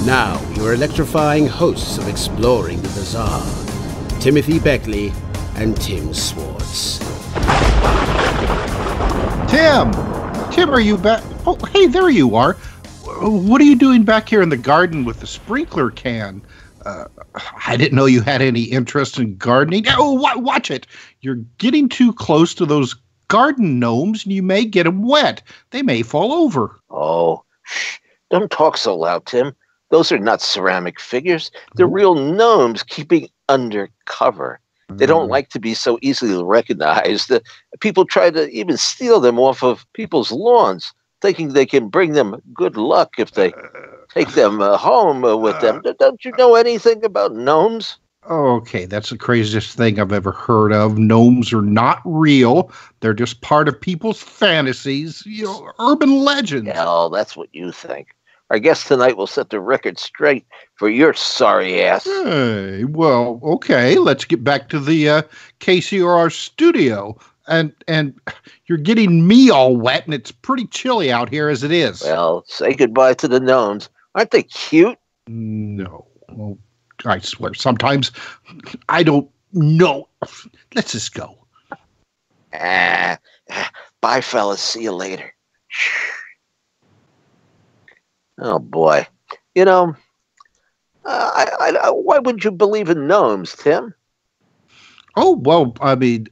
Now, your electrifying hosts of Exploring the Bizarre, Timothy Beckley and Tim Swartz. Tim! Tim, are you back? Oh, hey, there you are. What are you doing back here in the garden with the sprinkler can? I didn't know you had any interest in gardening. Oh, watch it. You're getting too close to those garden gnomes and you may get them wet. They may fall over. Oh, shh. Don't talk so loud, Tim. Those are not ceramic figures. They're real gnomes keeping under cover. They don't like to be so easily recognized. People try to even steal them off of people's lawns, thinking they can bring them good luck if they take them home with them. Don't you know anything about gnomes? Okay, that's the craziest thing I've ever heard of. Gnomes are not real. They're just part of people's fantasies, urban legends. Hell, that's what you think. Our guest tonight will set the record straight for your sorry ass. Hey, well, okay, let's get back to the KCRR studio. And you're getting me all wet, and it's pretty chilly out here as it is. Well, say goodbye to the gnomes. Aren't they cute? No. Well, I swear, sometimes I don't know. Let's just go. Bye, fellas. See you later. Oh, boy. Why wouldn't you believe in gnomes, Tim? Oh, well, I mean,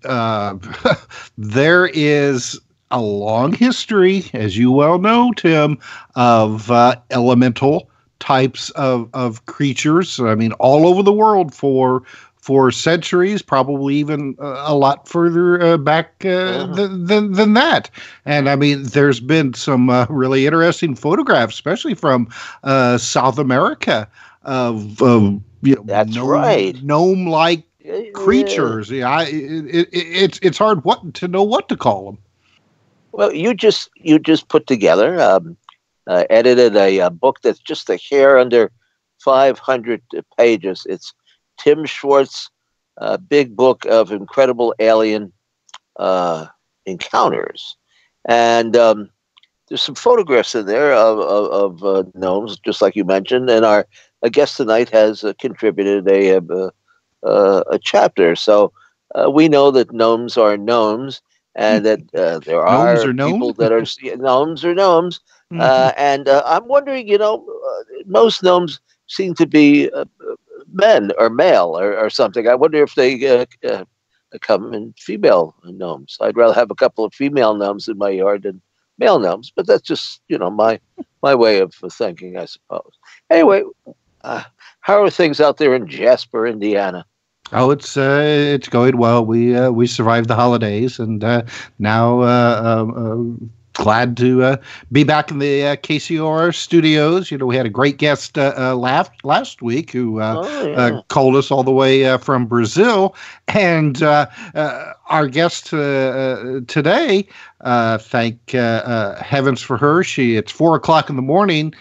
there is a long history, as you well know, Tim, of elemental types of creatures. I mean, all over the world for centuries, probably even a lot further back than that. And I mean, there's been some really interesting photographs, especially from South America, of that's right, gnome-like creatures. Yeah, it's hard to know what to call them. Well, you just put together, edited a book that's just a hair under 500 pages. It's Tim Swartz' big book of incredible alien encounters, and there's some photographs in there of gnomes, just like you mentioned. And our guest tonight has contributed a chapter, so we know that gnomes are gnomes, and that there are people that are gnomes are gnomes. And I'm wondering, most gnomes seem to be men or male or something. I wonder if they come in female gnomes. I'd rather have a couple of female gnomes in my yard than male gnomes, but that's just my way of thinking, I suppose. Anyway, how are things out there in Jasper, Indiana? Oh, it's going well. We survived the holidays, and now glad to be back in the KCOR studios. We had a great guest last week who called us all the way from Brazil. And our guest today, thank heavens for her. It's 4:00 in the morning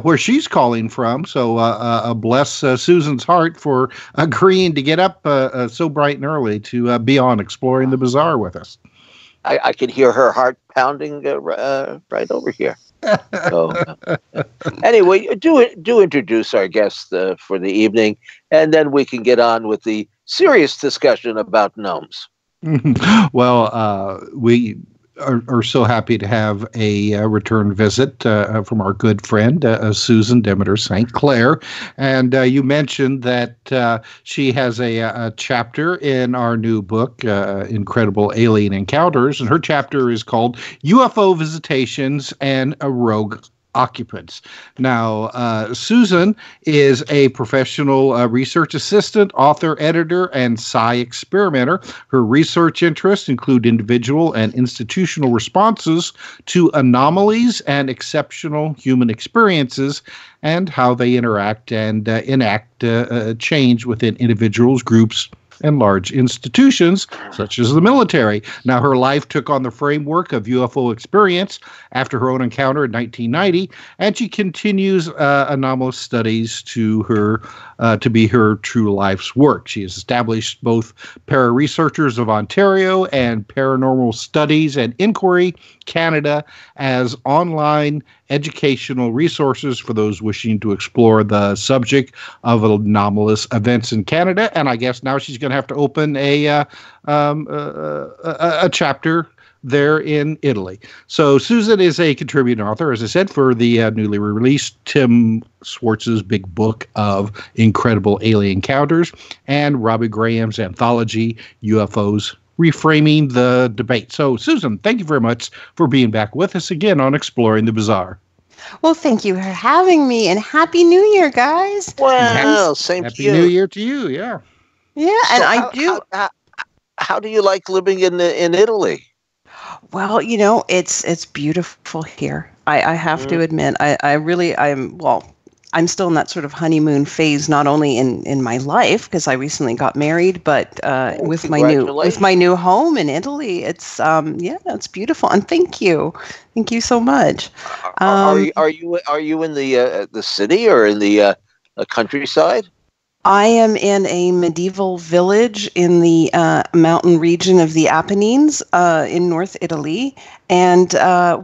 where she's calling from. So bless Susan's heart for agreeing to get up so bright and early to be on Exploring the Bizarre with us. I can hear her heart pounding right over here. So, anyway, do introduce our guest for the evening, and then we can get on with the serious discussion about gnomes. Well, we are so happy to have a return visit from our good friend Susan Demeter St. Clair, and you mentioned that she has a chapter in our new book, Incredible Alien Encounters, and her chapter is called UFO Visitations and a Rogue Occupants. Now, Susan is a professional research assistant, author, editor, and psi experimenter. Her research interests include individual and institutional responses to anomalies and exceptional human experiences, and how they interact and enact change within individuals, groups, and large institutions, such as the military. Now, her life took on the framework of UFO experience after her own encounter in 1990, and she continues anomalous studies to be her true life's work. She has established both Para-Researchers of Ontario and Paranormal Studies and Inquiry Canada as online educational resources for those wishing to explore the subject of anomalous events in Canada. And I guess now she's going to have to open a chapter there in Italy. So Susan is a contributing author, as I said, for the newly released Tim Swartz's big book of incredible alien encounters and Robbie Graham's anthology, UFOs Reframing the Debate. So Susan, thank you very much for being back with us again on Exploring the Bizarre. Well, thank you for having me, and Happy New Year, guys. Well, same to you. Happy New Year to you, yeah. Yeah, So and how do you like living in Italy? Well, it's beautiful here. I have to admit, I'm still in that sort of honeymoon phase, not only in my life, because I recently got married, but with my new home in Italy. It's it's beautiful, and thank you so much. Are you in the city or in the countryside? I am in a medieval village in the mountain region of the Apennines in North Italy. And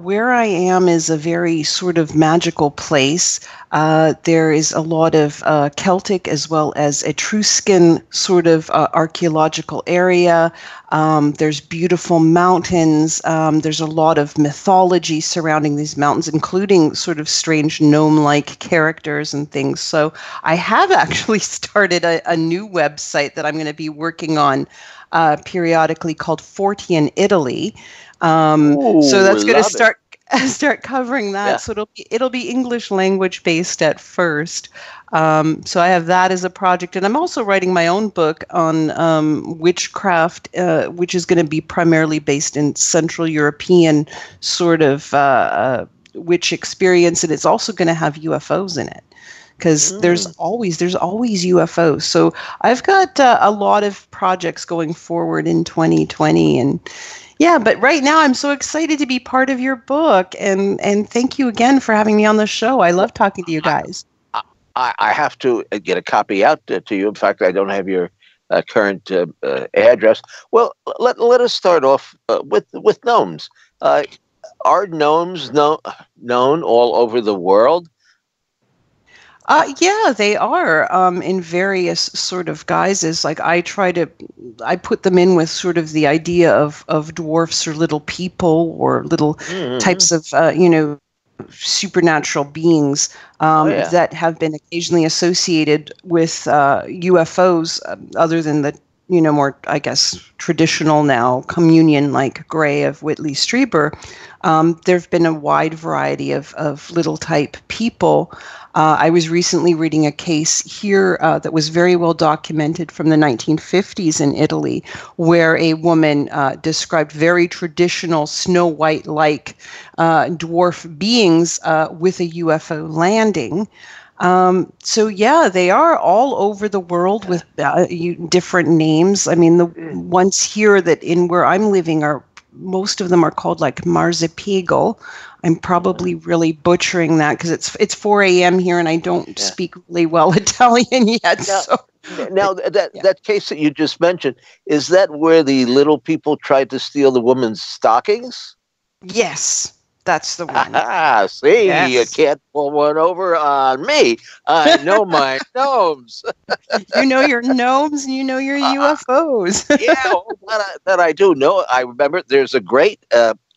where I am is a very sort of magical place. There is a lot of Celtic as well as Etruscan sort of archaeological area. There's beautiful mountains. There's a lot of mythology surrounding these mountains, including sort of strange gnome-like characters and things. So I have actually started a new website that I'm going to be working on periodically called Fortean Italy. So that's going to start covering that. Yeah. So it'll be English language based at first. So I have that as a project, and I'm also writing my own book on witchcraft, which is going to be primarily based in Central European sort of witch experience, and it's also going to have UFOs in it. Because there's always UFOs. So I've got a lot of projects going forward in 2020, and yeah. But right now, I'm so excited to be part of your book, and thank you again for having me on the show. I love talking to you guys. I have to get a copy out to you. In fact, I don't have your current address. Well, let us start off with gnomes. Are gnomes known all over the world? Yeah, they are in various sort of guises. Like I put them in with sort of the idea of dwarfs or little people or little types of, supernatural beings that have been occasionally associated with UFOs other than the, more, I guess, traditional now communion-like gray of Whitley Strieber. There have been a wide variety of little type people. I was recently reading a case here that was very well documented from the 1950s in Italy, where a woman described very traditional Snow White-like dwarf beings with a UFO landing. So yeah, they are all over the world with different names. I mean, the ones here that in where I'm living most of them are called like Marzipigal. I'm probably really butchering that because it's 4 a.m. here and I don't speak really well Italian yet. Now that case that you just mentioned, is that where the little people tried to steal the woman's stockings? Yes. That's the one. See, you can't pull one over on me. I know my gnomes. You know your gnomes and you know your UFOs. that I do know. I remember there's a great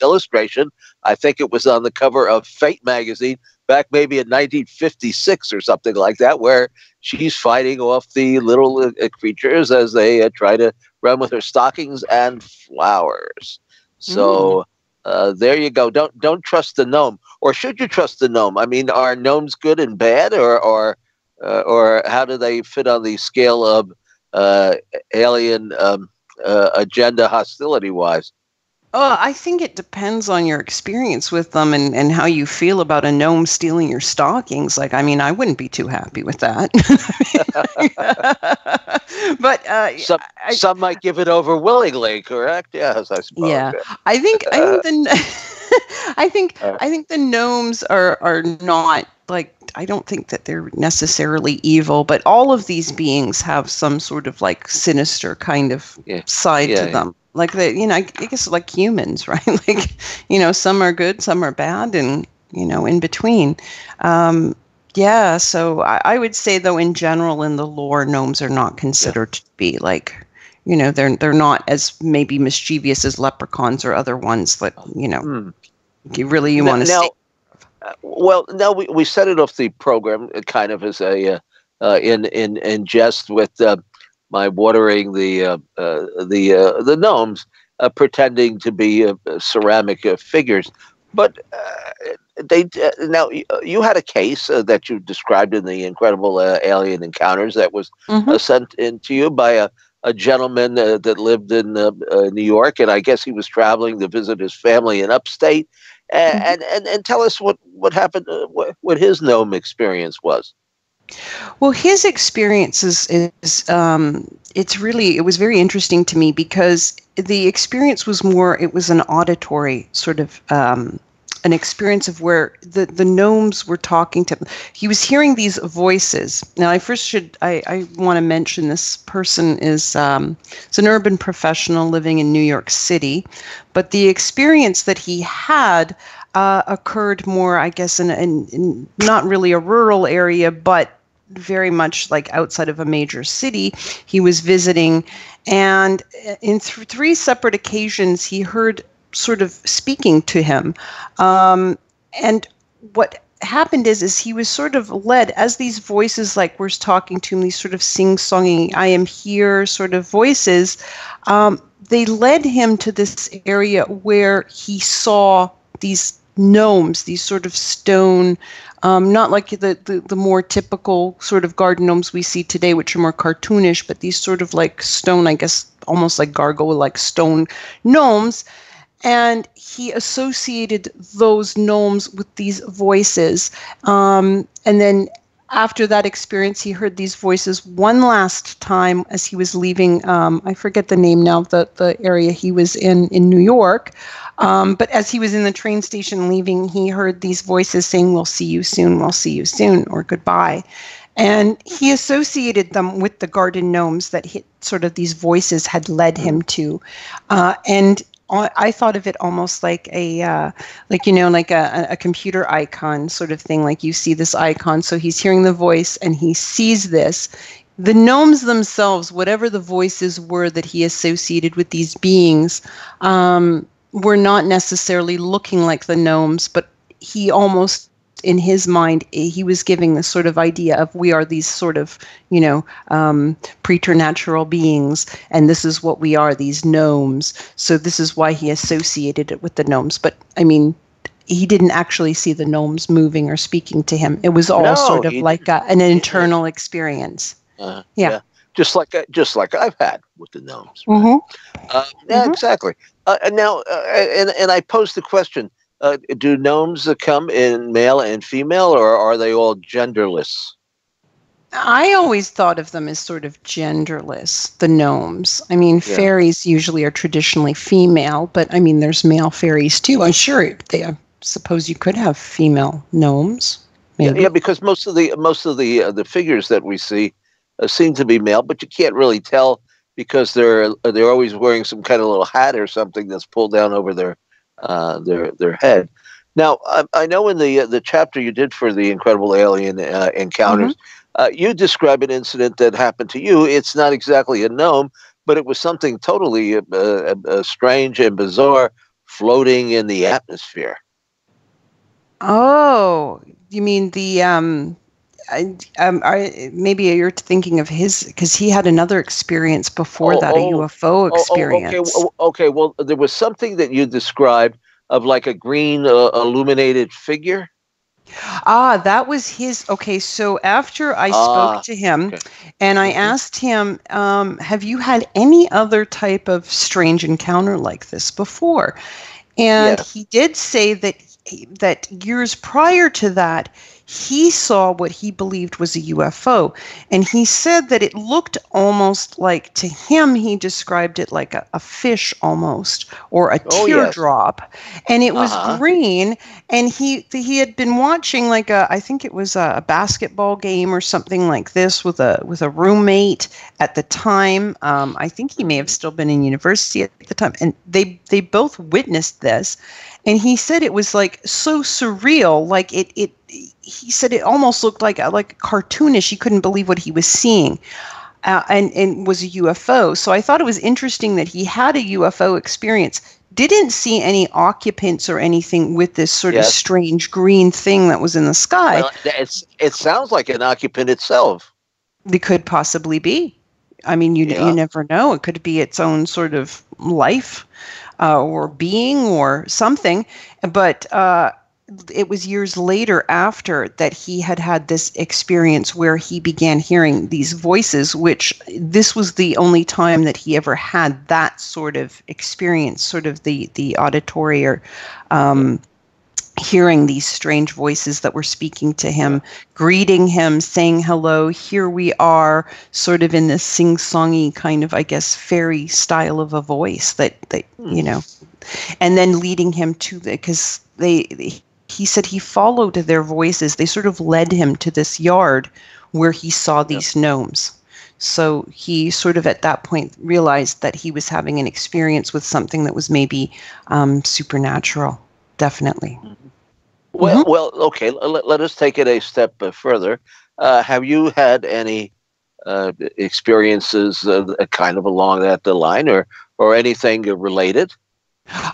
illustration. I think it was on the cover of Fate magazine back maybe in 1956 or something like that, where she's fighting off the little creatures as they try to run with her stockings and flowers. So... there you go. Don't trust the gnome, or should you trust the gnome? I mean, are gnomes good and bad, or how do they fit on the scale of alien agenda hostility wise? I think it depends on your experience with them and how you feel about a gnome stealing your stockings. Like, I mean, I wouldn't be too happy with that. But some might give it over willingly, correct? Yes, I suppose. Yeah, I think the gnomes are not like. I don't think that they're necessarily evil, but all of these beings have some sort of like sinister kind of side to them. Like I guess like humans, right? Like, some are good, some are bad, and in between. Yeah, so I would say, though, in general, in the lore, gnomes are not considered to be like, they're not as maybe mischievous as leprechauns or other ones that, you want to Now, stay. well, now we set it off the program kind of as a in jest with my watering the gnomes, pretending to be ceramic figures. But now you had a case that you described in the Incredible Alien Encounters that was sent in to you by a gentleman that lived in New York, and I guess he was traveling to visit his family in upstate. And tell us what happened, what his gnome experience was. Well, his experience is it was very interesting to me because the experience was it was an auditory sort of an experience of where the gnomes were talking to him. He was hearing these voices. Now, I want to mention this person is an urban professional living in New York City, but the experience that he had occurred more, I guess, in not really a rural area, but very much like outside of a major city. He was visiting, and in three separate occasions, he heard sort of speaking to him. And what happened is he was sort of led, as these voices like were talking to him, these sort of sing-songing, I am here sort of voices, they led him to this area where he saw these gnomes, these sort of stone, not like the more typical sort of garden gnomes we see today, which are more cartoonish, but these sort of like stone, I guess, almost like gargoyle-like stone gnomes. And he associated those gnomes with these voices. And then after that experience, he heard these voices one last time as he was leaving. I forget the name now of the area he was in New York. But as he was in the train station leaving, he heard these voices saying, we'll see you soon, or goodbye. And he associated them with the garden gnomes that sort of these voices had led him to. And I thought of it almost like a computer icon sort of thing. Like you see this icon, so he's hearing the voice and he sees this. The gnomes themselves, whatever the voices were that he associated with these beings, were not necessarily looking like the gnomes, but he almost, in his mind, he was giving this sort of idea of we are these sort of, preternatural beings, and this is what we are, these gnomes. So this is why he associated it with the gnomes. But, I mean, he didn't actually see the gnomes moving or speaking to him. It was all sort of like an internal experience. Yeah. Just like I've had with the gnomes. Right? Mm-hmm. Yeah, exactly. Now, and I posed the question, do gnomes come in male and female, or are they all genderless? I always thought of them as sort of genderless, the gnomes. I mean, fairies usually are traditionally female, but I mean, there's male fairies too. I'm sure I suppose you could have female gnomes. Maybe. Yeah, because most of the figures that we see seem to be male, but you can't really tell because they're always wearing some kind of little hat or something that's pulled down over their head. Now, I know in the chapter you did for the Incredible Alien Encounters, you describe an incident that happened to you. It's not exactly a gnome, but it was something totally strange and bizarre floating in the atmosphere. Oh, you mean the maybe you're thinking of his, because he had another experience before a UFO experience. Okay. Well, there was something that you described of like a green illuminated figure. That was his. Okay, so after I spoke to him, and I asked him, have you had any other type of strange encounter like this before? And he did say that years prior to that, he saw what he believed was a UFO. And he said that it looked almost like, to him, he described it like a fish almost, or a teardrop. And it was green. And he had been watching like I think it was a basketball game or something like this with a roommate at the time. I think he may have still been in university at the time. And they both witnessed this. And he said it was like so surreal, like he said it almost looked like cartoonish. He couldn't believe what he was seeing, and was a UFO. So I thought it was interesting that he had a UFO experience. Didn't see any occupants or anything with this sort of strange green thing that was in the sky. Well, it sounds like an occupant itself. It could possibly be. I mean, you never know. It could be its own sort of life. Or being or something, but it was years later after that he had this experience where he began hearing these voices, which this was the only time that he ever had that sort of experience, sort of the auditory or hearing these strange voices that were speaking to him, greeting him, saying hello, here we are, sort of in this sing-songy kind of, I guess, fairy style of a voice that and then leading him to because he said he followed their voices. They sort of led him to this yard where he saw these gnomes. So he sort of at that point realized that he was having an experience with something that was maybe supernatural. Definitely. Well, okay. Let us take it a step further. Have you had any experiences kind of along that line, or anything related?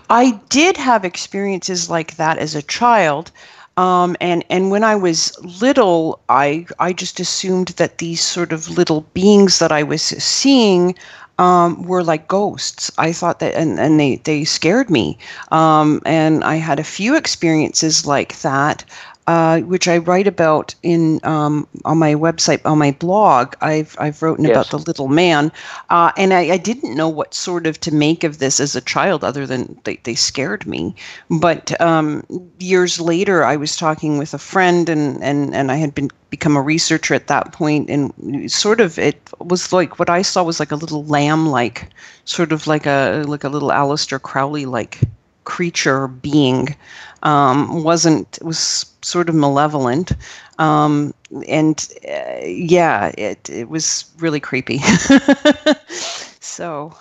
I did have experiences like that as a child. And when I was little, I just assumed that these sort of little beings that I was seeing were like ghosts. I thought that, and they scared me. And I had a few experiences like that, which I write about in on my website, on my blog. I've written about the little man, and I didn't know what sort of to make of this as a child, other than they scared me. But years later, I was talking with a friend, and I had become a researcher at that point, and sort of it was like what I saw was like a little lamb-like, sort of like a little Aleister Crowley-like creature or being. Was sort of malevolent, it was really creepy. So,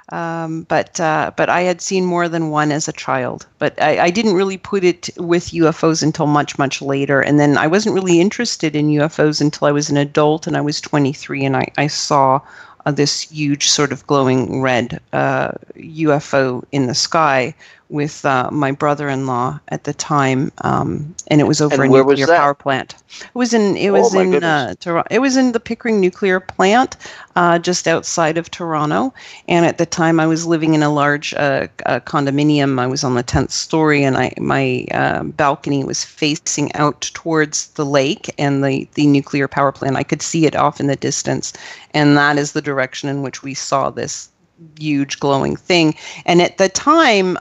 but I had seen more than one as a child, but I didn't really put it with UFOs until much, much later. And then I wasn't really interested in UFOs until I was an adult, and I was 23, and I saw this huge sort of glowing red UFO in the sky with my brother-in-law at the time, and it was over a nuclear power plant. It was in Toronto. It was in the Pickering nuclear plant, just outside of Toronto. And at the time, I was living in a large condominium. I was on the 10th story, and my balcony was facing out towards the lake and the nuclear power plant. I could see it off in the distance, and that is the direction in which we saw this huge glowing thing. And at the time,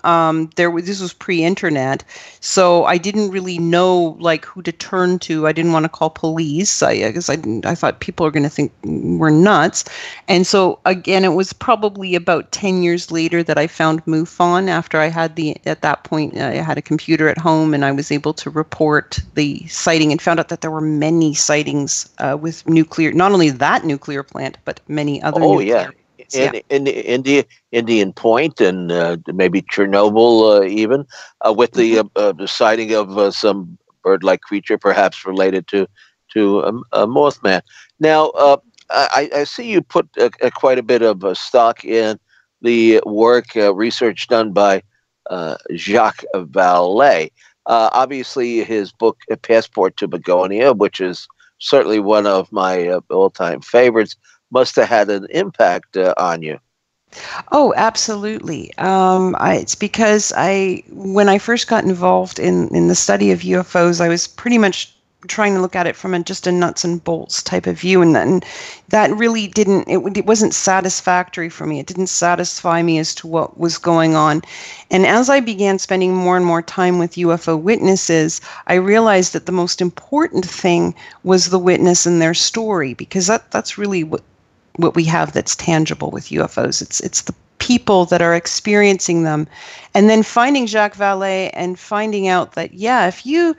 this was pre-internet, so I didn't really know like who to turn to. I didn't want to call police because I thought people are going to think we're nuts. And so again, it was probably about 10 years later that I found MUFON. After I had at that point I had a computer at home, and I was able to report the sighting and found out that there were many sightings with nuclear, not only that nuclear plant, but many other nuclear. In Indian Point and maybe Chernobyl even, with the sighting of some bird-like creature, perhaps related to a Mothman. Now, I see you put quite a bit of stock in the work, research done by Jacques Vallée. Obviously, his book, Passport to Begonia, which is certainly one of my all-time favorites, must have had an impact on you. Oh, absolutely. It's because when I first got involved in the study of UFOs, I was pretty much trying to look at it from just a nuts and bolts type of view, and then that really didn't. It wasn't satisfactory for me. It didn't satisfy me as to what was going on. And as I began spending more and more time with UFO witnesses, I realized that the most important thing was the witness and their story, because that's really what we have that's tangible with UFOs. It's the people that are experiencing them. And then finding Jacques Vallée and finding out that, yeah, if you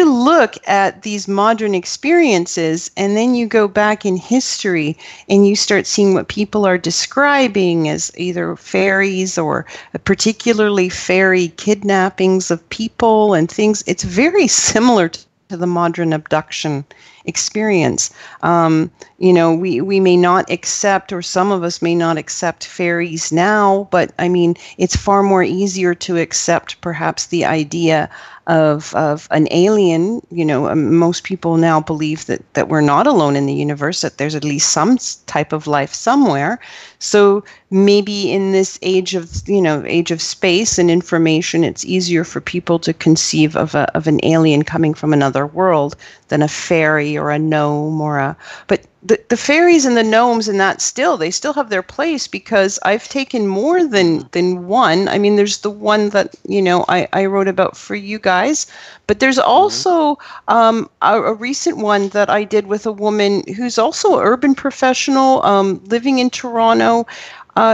look at these modern experiences and then you go back in history and you start seeing what people are describing as either fairies or particularly fairy kidnappings of people and things, it's very similar to the modern abduction experience. We may not accept, or some of us may not accept fairies now, but I mean, it's far more easier to accept perhaps the idea of an alien. Most people now believe that we're not alone in the universe, that there's at least some type of life somewhere. So maybe in this age of space and information, it's easier for people to conceive of an alien coming from another world than a fairy or a gnome but the fairies and the gnomes and that they still have their place, because I've taken more than one. I mean, there's the one that, I wrote about for you guys, but there's also a recent one that I did with a woman who's also an urban professional living in Toronto.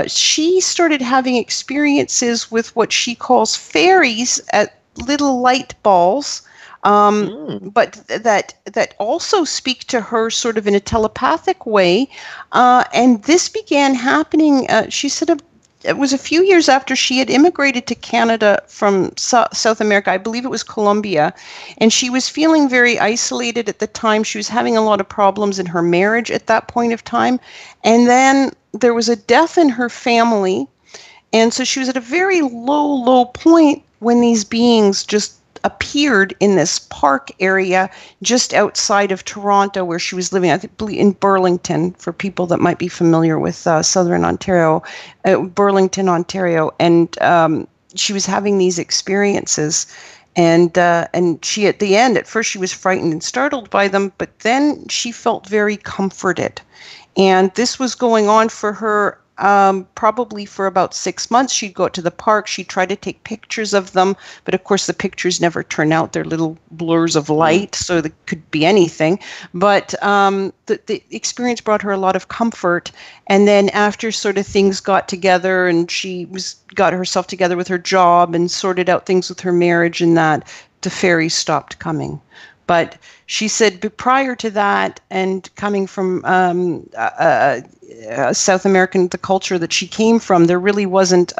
She started having experiences with what she calls fairies at little light balls. But that also speak to her sort of in a telepathic way. And this began happening, she said, it was a few years after she had immigrated to Canada from South America. I believe it was Colombia. And she was feeling very isolated at the time. She was having a lot of problems in her marriage at that point of time. And then there was a death in her family. And so she was at a very low point when these beings just appeared in this park area just outside of Toronto where she was living, I think in Burlington, for people that might be familiar with Southern Ontario, Burlington, Ontario. And she was having these experiences. And she, at the end, at first she was frightened and startled by them, but then she felt very comforted. And this was going on for her probably for about 6 months. She'd go out to the park. She'd try to take pictures of them. But of course, the pictures never turn out. They're little blurs of light, so they could be anything. But the experience brought her a lot of comfort. And then after sort of things got together and she got herself together with her job and sorted out things with her marriage and that, the fairies stopped coming. But she said prior to that, and coming from South American, the culture that she came from, there really wasn't,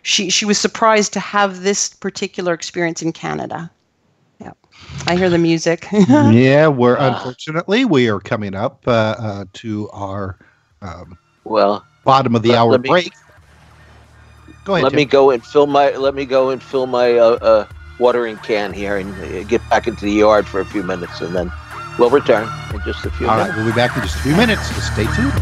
she was surprised to have this particular experience in Canada. Yeah, I hear the music. Yeah, unfortunately, we are coming up to our bottom of the hour break. Go ahead. Let me go and fill my watering can here and get back into the yard for a few minutes, and then we'll return in just a few minutes. All right, we'll be back in just a few minutes, so stay tuned.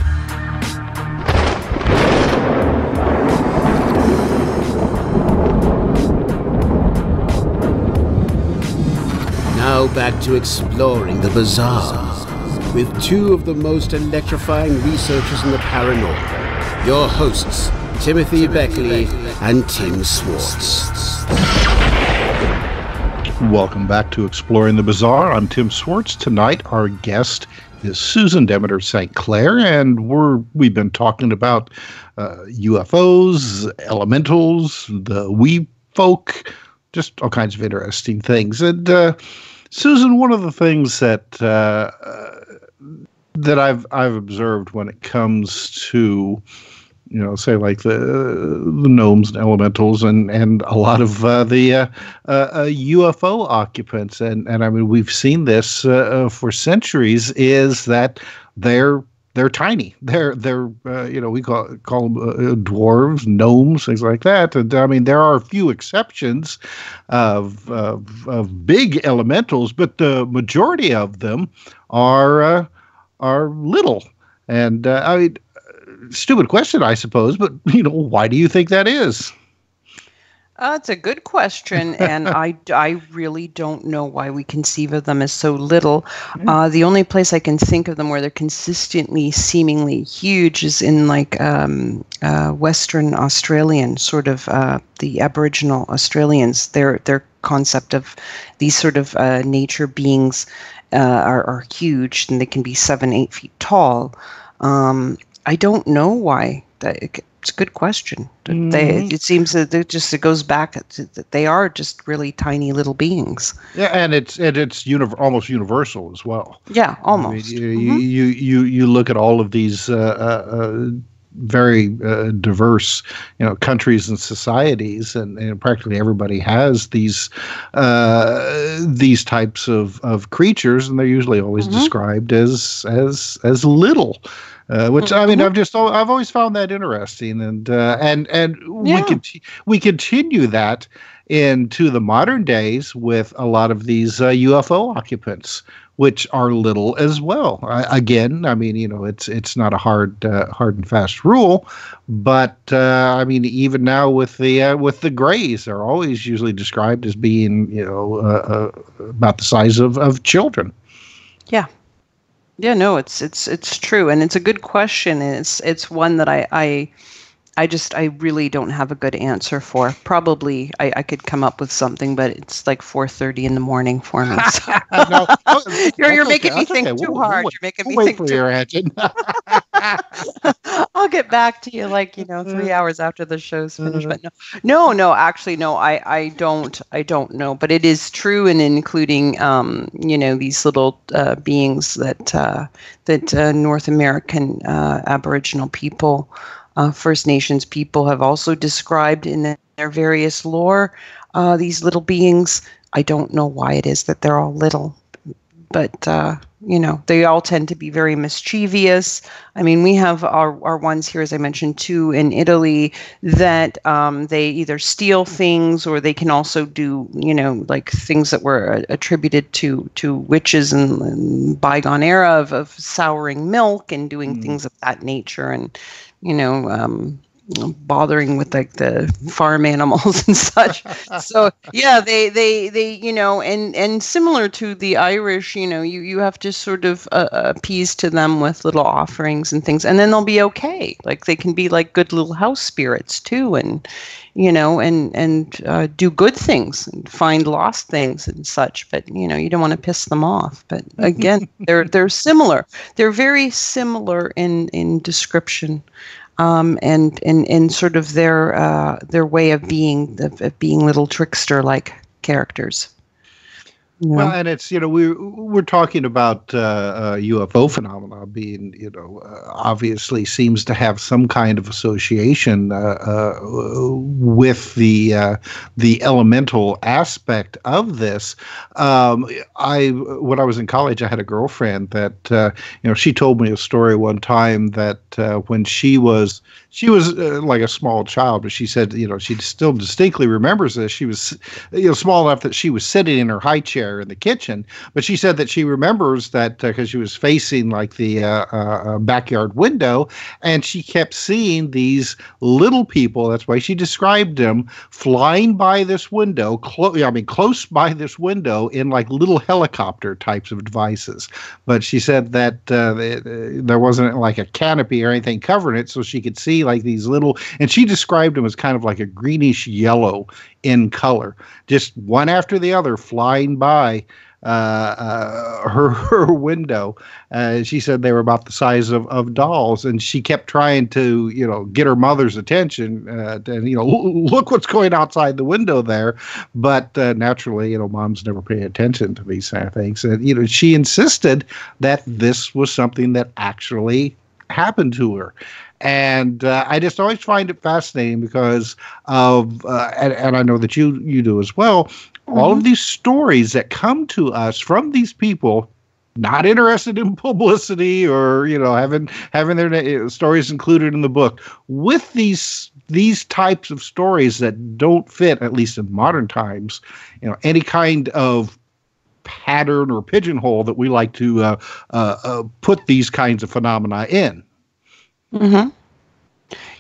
Now back to exploring the bizarre with two of the most electrifying researchers in the paranormal, your hosts, Timothy Beckley and Tim Swartz. Welcome back to Exploring the Bizarre. I'm Tim Swartz. Tonight, our guest is Susan Demeter St. Clair, and we've been talking about UFOs, elementals, the wee folk, just all kinds of interesting things. And Susan, one of the things that I've observed when it comes to, say like the gnomes and elementals and a lot of the UFO occupants, and I mean, we've seen this for centuries, is that they're tiny. They're we call them dwarves, gnomes, things like that. And I mean, there are a few exceptions of big elementals, but the majority of them are little. And I mean, stupid question, I suppose, but why do you think that is? It's a good question, and I really don't know why we conceive of them as so little. The only place I can think of them where they're consistently seemingly huge is in like Western Australian, sort of the Aboriginal Australians. Their concept of these sort of nature beings are huge, and they can be 7-8 feet tall. I don't know why. It's a good question. It seems that it goes back that they are just really tiny little beings. Yeah, and it's almost universal as well. Yeah, almost. I mean, you look at all of these very diverse, countries and societies, and practically everybody has these types of creatures, and they're usually always described as little. Which I mean, I've always found that interesting, and we continue that into the modern days with a lot of these UFO occupants, which are little as well. Again, I mean, it's not a hard and fast rule, but I mean, even now with the Greys, they're always usually described as being about the size of children. Yeah. Yeah, no, it's true, and it's a good question, and it's one that I really don't have a good answer for. Probably I could come up with something, but it's like 4:30 in the morning for me. So. No, you're making me think too hard. You're making me think too hard. I'll get back to you 3 hours after the show's finished. But no, actually, no, I don't know. But it is true, and including these little beings that North American Aboriginal people. First Nations people have also described in their various lore, these little beings. I don't know why it is that they're all little, but they all tend to be very mischievous. I mean, we have our ones here, as I mentioned, too, in Italy, that they either steal things, or they can also do, like things that were attributed to witches and bygone era of souring milk and doing things of that nature, and bothering with like the farm animals and such. So yeah, they and similar to the Irish, you have to sort of appease to them with little offerings and things, and then they'll be okay. Like they can be like good little house spirits too, and do good things and find lost things and such. But you don't want to piss them off. But again, they're similar. They're very similar in description. And sort of their way of being little trickster-like characters. Well, and it's we're talking about UFO phenomena being obviously seems to have some kind of association with the elemental aspect of this. When I was in college, I had a girlfriend that she told me a story one time that when she was like a small child, but she said she still distinctly remembers this. She was small enough that she was sitting in her high chair in the kitchen, but she said that she remembers that because she was facing like the backyard window, and she kept seeing these little people. That's why she described them flying by this window, close by this window in like little helicopter types of devices. But she said that there wasn't like a canopy or anything covering it, so she could see like these little, and she described them as kind of like a greenish yellow in color, just one after the other flying by her window. She said they were about the size of dolls, and she kept trying to get her mother's attention and look what's going outside the window there. But naturally, mom's never paying attention to these kind of things, and she insisted that this was something that actually happened to her. And I just always find it fascinating because of, and I know that you do as well, all of these stories that come to us from these people not interested in publicity or having their stories included in the book, with these types of stories that don't fit, at least in modern times, any kind of pattern or pigeonhole that we like to put these kinds of phenomena in.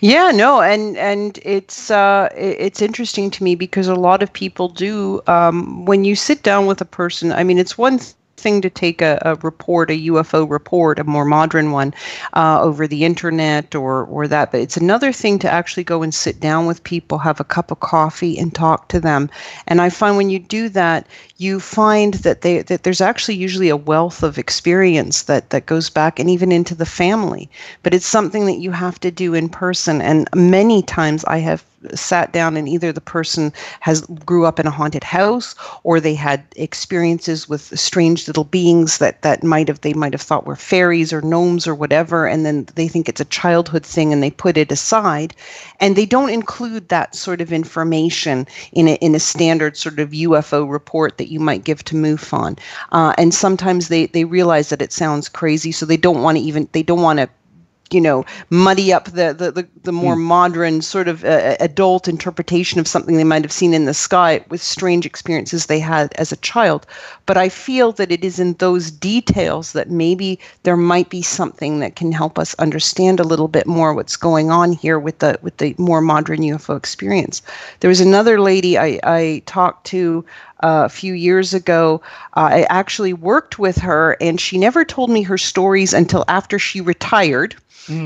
Yeah, no, and it's interesting to me because a lot of people do when you sit down with a person. I mean, it's one thing to take a report, a UFO report, a more modern one, over the internet or that, but it's another thing to actually go and sit down with people, have a cup of coffee, and talk to them. And I find when you do that, you find that there's actually usually a wealth of experience that goes back and even into the family. But it's something that you have to do in person. And many times I have sat down and either the person grew up in a haunted house or they had experiences with strange little beings that they might have thought were fairies or gnomes or whatever, and then they think it's a childhood thing and they put it aside, and they don't include that sort of information in a standard sort of UFO report that you might give to MUFON. And sometimes they realize that it sounds crazy, so they don't want to muddy up the more modern sort of adult interpretation of something they might have seen in the sky with strange experiences they had as a child. But I feel that it is in those details that maybe there might be something that can help us understand a little bit more what's going on here with the more modern UFO experience. There was another lady I talked to a few years ago. I actually worked with her, and she never told me her stories until after she retired.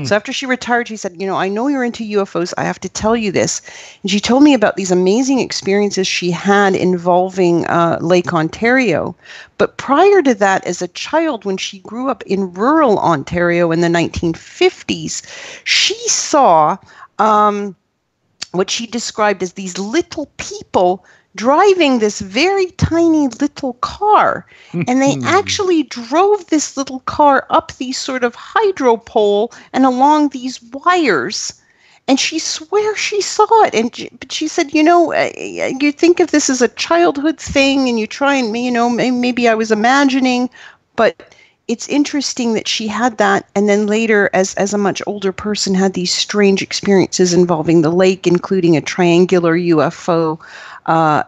So after she retired, she said, I know you're into UFOs. I have to tell you this. And she told me about these amazing experiences she had involving Lake Ontario. But prior to that, as a child, when she grew up in rural Ontario in the 1950s, she saw what she described as these little people driving this very tiny little car. And they actually drove this little car up these sort of hydro pole and along these wires. And she swears she saw it. But she said, you think of this as a childhood thing and you try and, maybe I was imagining, but it's interesting that she had that, and then later, as a much older person, had these strange experiences involving the lake, including a triangular UFO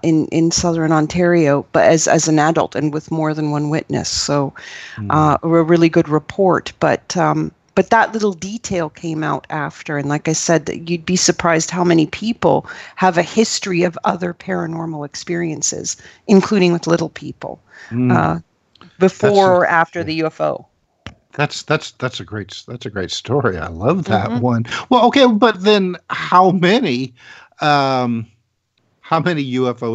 in southern Ontario, but as an adult and with more than one witness. So a really good report. But that little detail came out after, and like I said, you'd be surprised how many people have a history of other paranormal experiences, including with little people. Before or after the UFO. That's a great story. I love that one. Well, okay, but then how many UFO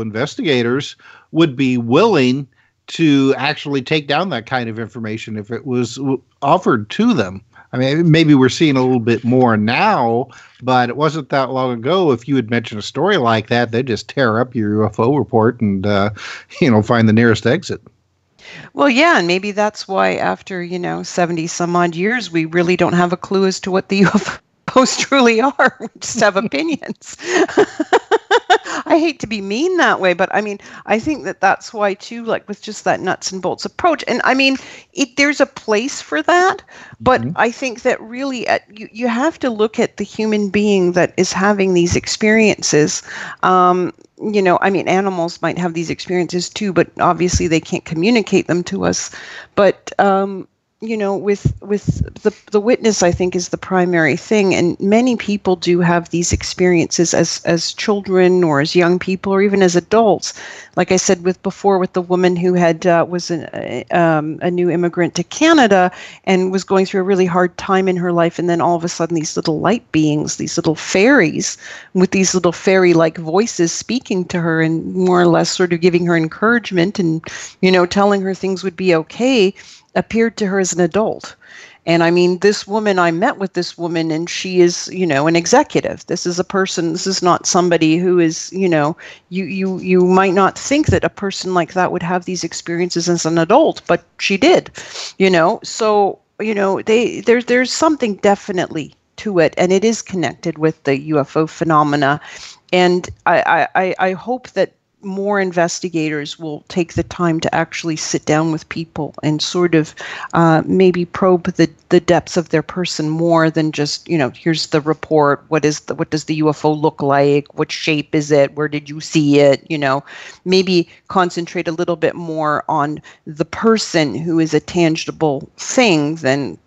investigators would be willing to actually take down that kind of information if it was offered to them? I mean, maybe we're seeing a little bit more now, but it wasn't that long ago. If you had mentioned a story like that, they'd just tear up your UFO report and find the nearest exit. Well, yeah, and maybe that's why after, 70 some odd years, we really don't have a clue as to what the UFOs truly are. We just have opinions. I hate to be mean that way, but I mean, I think that's why too, like with just that nuts and bolts approach. And I mean, there's a place for that, but I think that really you have to look at the human being that is having these experiences. I mean, animals might have these experiences too, but obviously they can't communicate them to us. But with the witness, I think, is the primary thing. And many people do have these experiences as children or as young people or even as adults. Like I said with the woman who had was a new immigrant to Canada and was going through a really hard time in her life. And then all of a sudden these little light beings, these little fairies with these little fairy-like voices speaking to her and more or less sort of giving her encouragement and, telling her things would be okay, appeared to her as an adult. And I mean, I met with this woman and she is, an executive. This is a person, this is not somebody who is, you might not think that a person like that would have these experiences as an adult, but she did, so, there's something definitely to it, and it is connected with the UFO phenomena. And I hope that more investigators will take the time to actually sit down with people and sort of maybe probe the depths of their person more than just, here's the report. What does the UFO look like? What shape is it? Where did you see it? Maybe concentrate a little bit more on the person who is a tangible thing than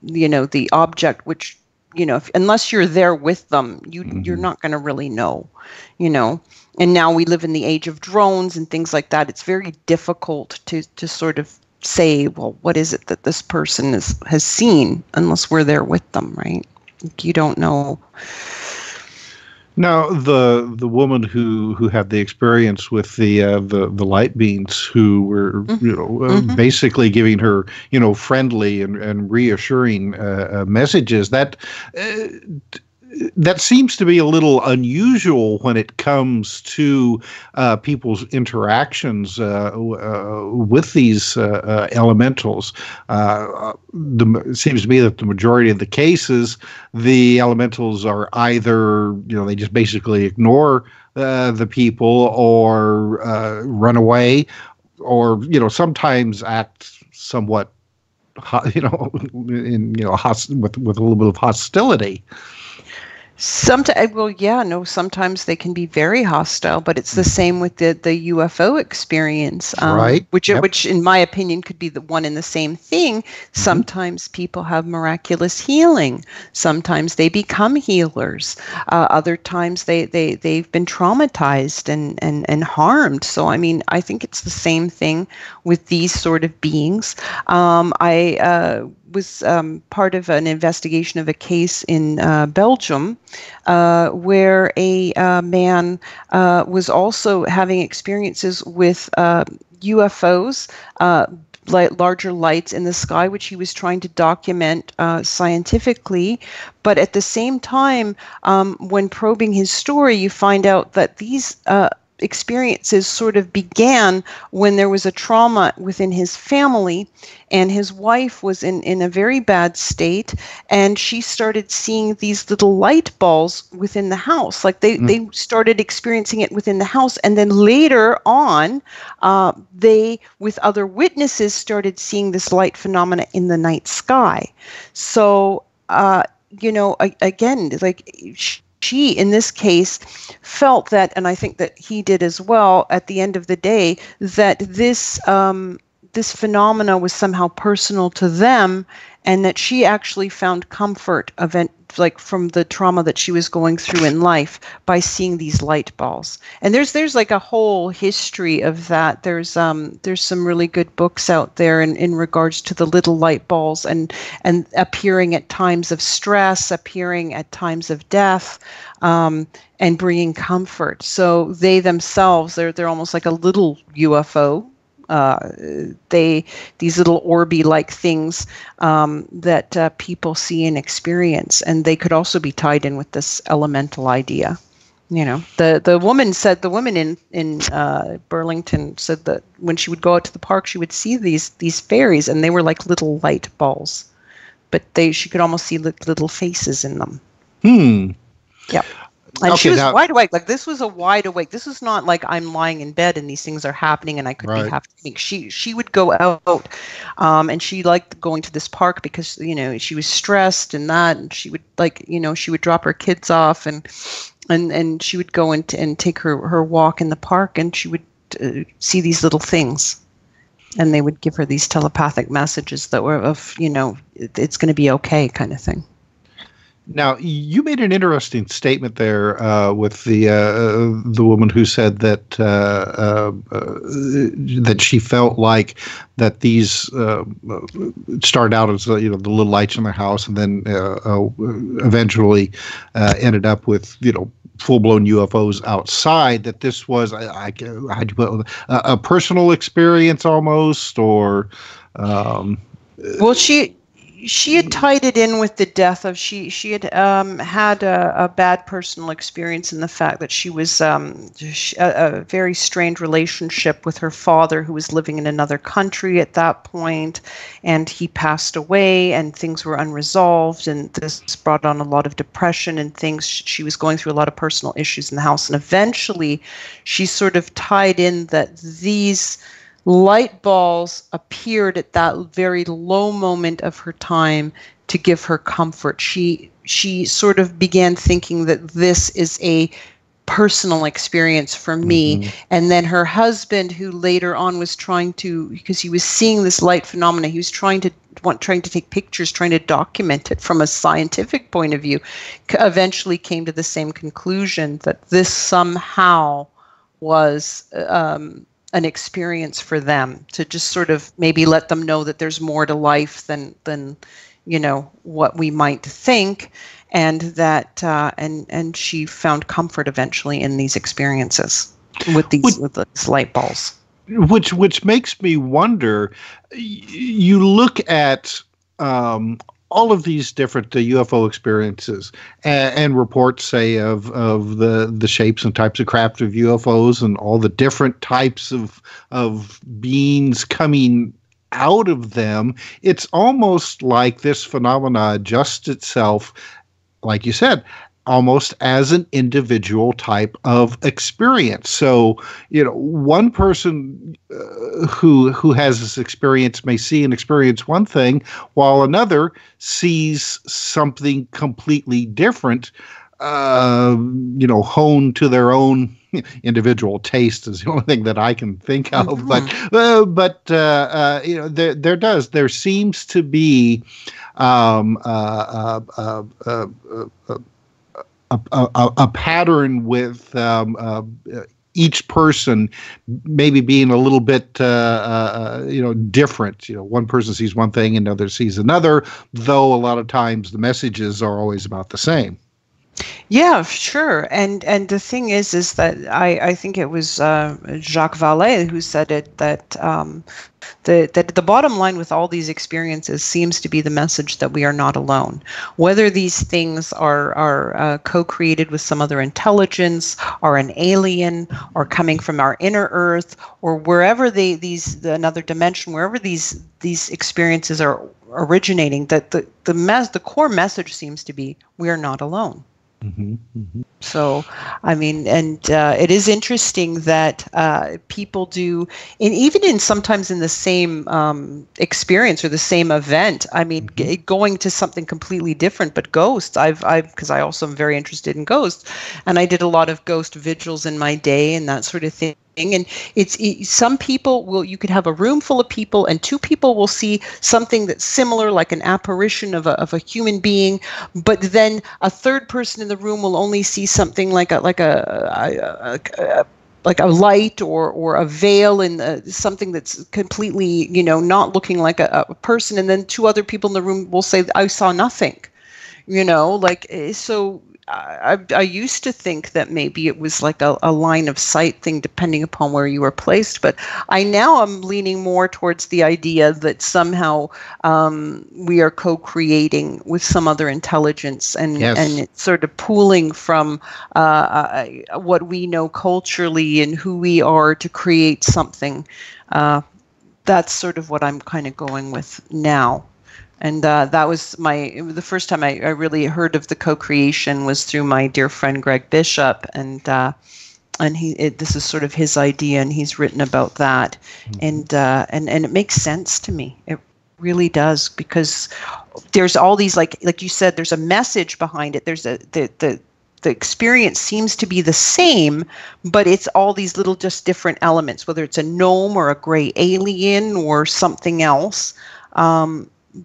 the object, which unless you're there with them, you're not going to really know, And now we live in the age of drones and things like that. It's very difficult to sort of say, well, what is it that this person has seen, unless we're there with them, right? You don't know. Now, the woman who had the experience with the light beings, who were basically giving her friendly and reassuring messages, that seems to be a little unusual when it comes to people's interactions with these elementals. It seems to me that the majority of the cases, the elementals are either, they just basically ignore the people or run away, or, sometimes act somewhat, with a little bit of hostility. Sometimes they can be very hostile, but it's the same with the UFO experience, right? Which in my opinion could be the one and the same thing. Sometimes people have miraculous healing. Sometimes they become healers. Other times they've been traumatized and harmed. So I think it's the same thing with these sort of beings. I was part of an investigation of a case in Belgium where a man was also having experiences with UFOs, larger lights in the sky, which he was trying to document scientifically. But at the same time, when probing his story, you find out that these experiences sort of began when there was a trauma within his family, and his wife was in a very bad state, and she started seeing these little light balls within the house. Like they started experiencing it within the house, and then later on they, with other witnesses, started seeing this light phenomena in the night sky. So again, like she, in this case, felt that, and I think that he did as well, at the end of the day, that this phenomena was somehow personal to them, and that she actually found comfort from the trauma that she was going through in life by seeing these light balls. And there's like a whole history of that. There's some really good books out there in regards to the little light balls and appearing at times of stress, appearing at times of death, and bringing comfort. So they themselves, they're almost like a little UFO. These little orby-like things that people see and experience, and they could also be tied in with this elemental idea. The woman in Burlington said that when she would go out to the park, she would see these fairies, and they were like little light balls, but she could almost see little faces in them. Yeah. And she was wide awake. Like, this was a wide awake. This is not like I'm lying in bed and these things are happening and I could be having to think. She would go out, and she liked going to this park because, she was stressed and that, and she would she would drop her kids off and she would go and take her walk in the park, and she would see these little things, and they would give her these telepathic messages that were of, it's going to be okay kind of thing. Now, you made an interesting statement there with the woman who said that that she felt like that these started out as the little lights in the house, and then eventually ended up with full-blown UFOs outside. That this was how'd you put it, a personal experience almost, or well, she had tied it in with the death of she had had a bad personal experience in the fact that she was a very strained relationship with her father, who was living in another country at that point, and he passed away, and things were unresolved, and this brought on a lot of depression and things. She was going through a lot of personal issues in the house, and eventually she sort of tied in that these light balls appeared at that very low moment of her time to give her comfort. She sort of began thinking that this is a personal experience for me. And then her husband, who later on was trying to, because he was seeing this light phenomena, he was trying to trying to take pictures, trying to document it from a scientific point of view, eventually came to the same conclusion that this somehow was an experience for them, to just sort of maybe let them know that there's more to life than what we might think, and that and she found comfort eventually in these experiences with these light balls. Which makes me wonder. You look at all of these different UFO experiences and reports, say, of the shapes and types of craft of UFOs and all the different types of beings coming out of them. It's almost like this phenomena adjusts itself, like you said, almost as an individual type of experience. So, one person who has this experience may see and experience one thing, while another sees something completely different, honed to their own individual taste is the only thing that I can think of. Mm-hmm. But there seems to be a pattern with each person maybe being a little bit different. One person sees one thing, another sees another, though a lot of times the messages are always about the same. Yeah, sure. And the thing is that I think it was Jacques Vallée who said it, that the bottom line with all these experiences seems to be the message that we are not alone. Whether these things are co-created with some other intelligence, or an alien, or coming from our inner Earth, or wherever another dimension, wherever these experiences are originating, that the core message seems to be we are not alone. Mm-hmm, mm-hmm. So, I mean, and it is interesting that people do, and even sometimes in the same experience or the same event. I mean, mm-hmm. Going to something completely different, but ghosts. Because I also am very interested in ghosts, and I did a lot of ghost vigils in my day and that sort of thing. And some people you could have a room full of people, and two people will see something that's similar, like an apparition of a human being, but then a third person in the room will only see something like a light or a veil, and something that's completely not looking like a person, and then two other people in the room will say, I saw nothing. So I used to think that maybe it was like a line of sight thing, depending upon where you were placed. But now I'm leaning more towards the idea that somehow we are co-creating with some other intelligence, and yes. And it's sort of pooling from what we know culturally and who we are to create something. That's sort of what I'm kind of going with now. And that was the first time I really heard of the co-creation was through my dear friend Greg Bishop, and this is sort of his idea, and he's written about that, mm-hmm. and it makes sense to me. It really does, because there's all these like you said, there's a message behind it. There's the experience seems to be the same, but it's all these little just different elements, whether it's a gnome or a gray alien or something else.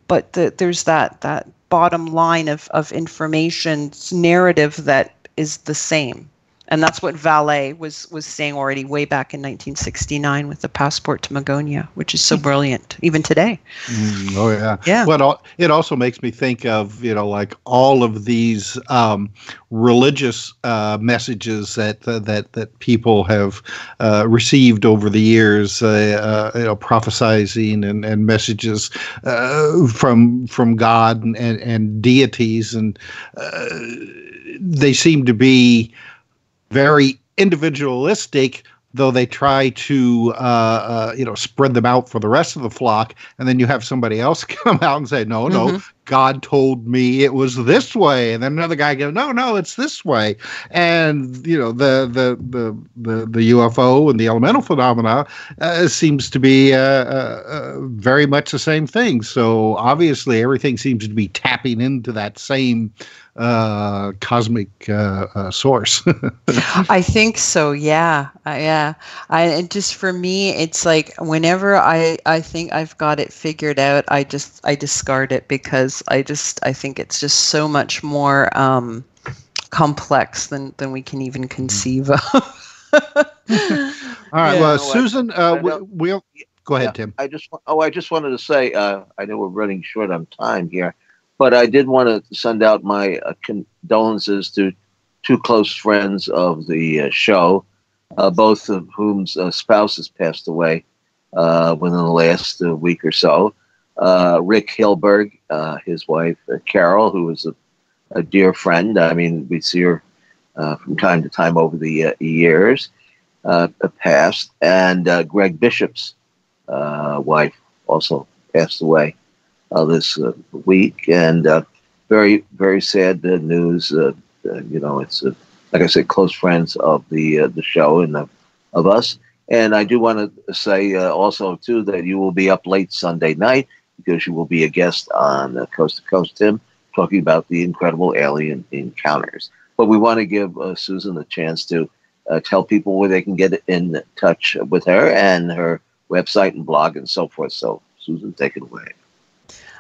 But there's that bottom line of information narrative that is the same. And that's what Vallée was saying already way back in 1969 with the Passport to Magonia, which is so brilliant, even today. Oh, yeah. Yeah. Well, it also makes me think of, like all of these religious messages that people have received over the years, prophesizing and messages from God and deities. And they seem to be very individualistic, though they try to spread them out for the rest of the flock. And then you have somebody else come out and say, no, God told me it was this way, and then another guy goes, no, it's this way. And the UFO and the elemental phenomena seems to be very much the same thing. So obviously everything seems to be tapping into that same cosmic source. I think so. Yeah. And just for me, it's like whenever I think I've got it figured out, I discard it, because I think it's just so much more complex than we can even conceive of. All right. Well, Susan, we'll go ahead, Tim. I just wanted to say, I know we're running short on time here, but I did want to send out my condolences to two close friends of the show, both of whom's spouses passed away within the last week or so. Rick Hilberg, his wife Carol, who was a dear friend. I mean, we see her from time to time over the years past, and Greg Bishop's wife also passed away this week, and very, very sad news. It's like I said, close friends of the show and of us. And I do want to say also too that you will be up late Sunday night, because you will be a guest on Coast to Coast, Tim, talking about the incredible alien encounters. But we want to give Susan a chance to tell people where they can get in touch with her and her website and blog and so forth. So, Susan, take it away.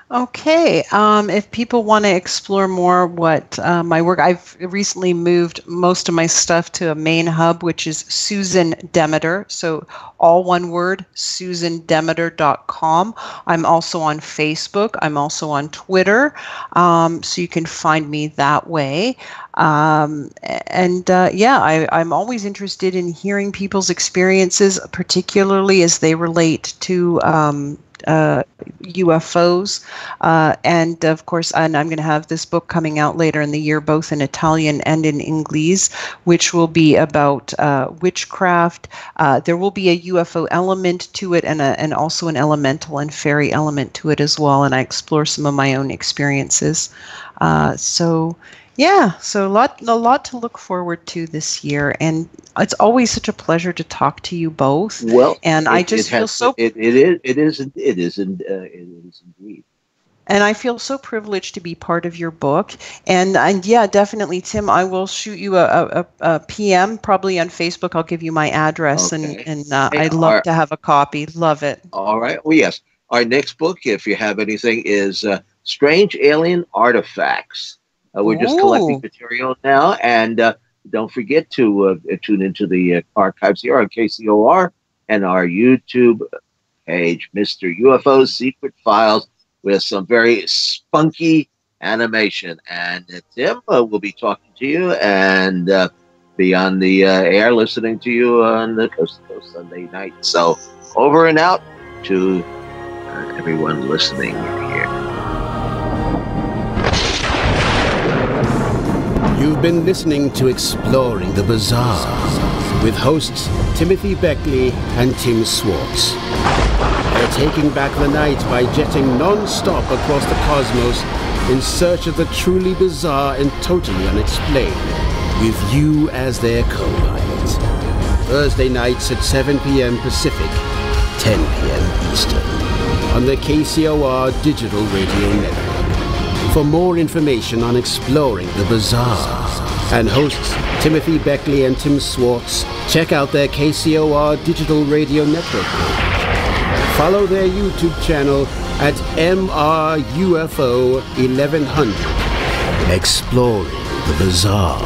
Okay. If people want to explore more what my work, I've recently moved most of my stuff to a main hub, which is Susan Demeter. So all one word, SusanDemeter.com. I'm also on Facebook. I'm also on Twitter. So you can find me that way. I'm always interested in hearing people's experiences, particularly as they relate to UFOs, and of course, and I'm going to have this book coming out later in the year, both in Italian and in English, which will be about witchcraft. There will be a UFO element to it, and also an elemental and fairy element to it as well. And I explore some of my own experiences. So a lot to look forward to this year, and it's always such a pleasure to talk to you both. Well, and I just feel so. It is indeed. And I feel so privileged to be part of your book. And yeah, definitely, Tim, I will shoot you a PM, probably on Facebook. I'll give you my address, okay. and I'd love to have a copy. Love it. All right. Well, yes. Our next book, if you have anything, is Strange Alien Artifacts. We're just collecting material now, and don't forget to tune into the archives here on KCOR and our YouTube page, Mr. UFO's Secret Files, with some very spunky animation. And Tim will be talking to you and be on the air listening to you on the Coast to Coast Sunday night. So over and out to everyone listening here. You've been listening to Exploring the Bizarre with hosts Timothy Beckley and Tim Swartz. They're taking back the night by jetting non-stop across the cosmos in search of the truly bizarre and totally unexplained, with you as their co-pilot. Thursday nights at 7 p.m. Pacific, 10 p.m. Eastern, on the KCOR Digital Radio Network. For more information on Exploring the Bizarre and hosts Timothy Beckley and Tim Swartz, check out their KCOR Digital Radio Network page. Follow their YouTube channel at MRUFO 1100. Exploring the Bizarre.